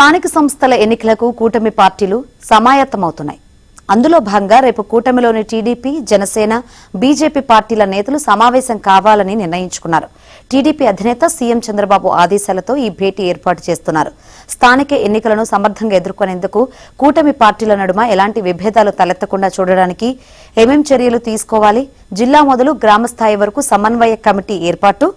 స్థానిక సంస్థల ఎన్నికలకు కూటమి పార్టీలు సమాయత్తమవుతున్నాయి. అందులో భాగంగా రేపు కూటమిలోని టీడీపీ, జనసేన, బీజేపీ పార్టీల నేతలు సమావేశం కావాలని నిర్ణయించుకున్నారు. టీడీపీ అధినేత సీఎం చంద్రబాబు ఆదేశాలతో ఈ భేటీ ఏర్పాటు చేస్తున్నారు. స్థానిక ఎన్నికలను సమర్థంగా ఎదుర్కొనేందుకు కూటమి పార్టీల నడుమ ఎలాంటి విభేదాలు తలెత్తకుండా చూడడానికి ఏమేం చర్యలు తీసుకోవాలి, జిల్లా మొదలు గ్రామ స్థాయి వరకు సమన్వయ కమిటీ ఏర్పాటు,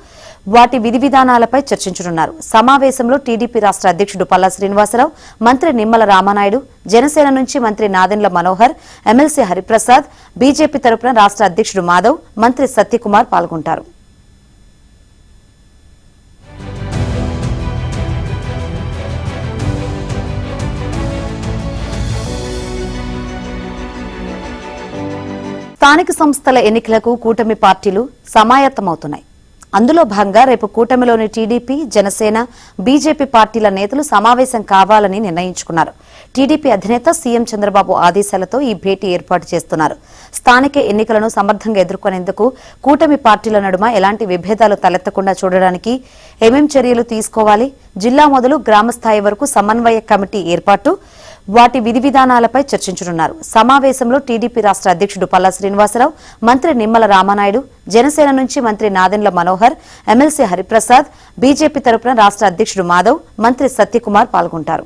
వాటి విధి విధానాలపై చర్చించనున్నారు. సమావేశంలో టీడీపీ రాష్ట్ర అధ్యక్షుడు పల్లా శ్రీనివాసరావు, మంత్రి నిమ్మల రామానాయుడు, జనసేన నుంచి మంత్రి నాదెండ్ల మనోహర్, ఎమ్మెల్సీ హరిప్రసాద్, బీజేపీ తరపున రాష్ట్ర అధ్యక్షుడు మాధవ్, మంత్రి సత్యకుమార్ పాల్గొంటారు. స్థానిక సంస్థల ఎన్నికలకు కూటమి పార్టీలు సమాయత్తమవుతున్నాయి. అందులో భాగంగా రేపు కూటమిలోని టీడీపీ, జనసేన, బీజేపీ పార్టీల నేతలు సమావేశం కావాలని నిర్ణయించుకున్నారు. టీడీపీ అధినేత సీఎం చంద్రబాబు ఆదేశాలతో ఈ భేటీ ఏర్పాటు చేస్తున్నారు. స్థానిక ఎన్నికలను సమర్థంగా ఎదుర్కొనేందుకు కూటమి పార్టీల నడుమ ఎలాంటి విభేదాలు తలెత్తకుండా చూడడానికి ఏమేం చర్యలు తీసుకోవాలి, జిల్లా మొదలు గ్రామ స్థాయి వరకు సమన్వయ కమిటీ ఏర్పాటు, వాటి విధి విధానాలపై చర్చించనున్నారు. సమావేశంలో టీడీపీ రాష్ట్ర అధ్యక్షుడు పల్లా శ్రీనివాసరావు, మంత్రి నిమ్మల రామానాయుడు, జనసేన నుంచి మంత్రి నాదెండ్ల మనోహర్, ఎమ్మెల్సీ హరిప్రసాద్, బీజేపీ తరపున రాష్ట్ర అధ్యక్షుడు మాధవ్, మంత్రి సత్యకుమార్ పాల్గొంటారు.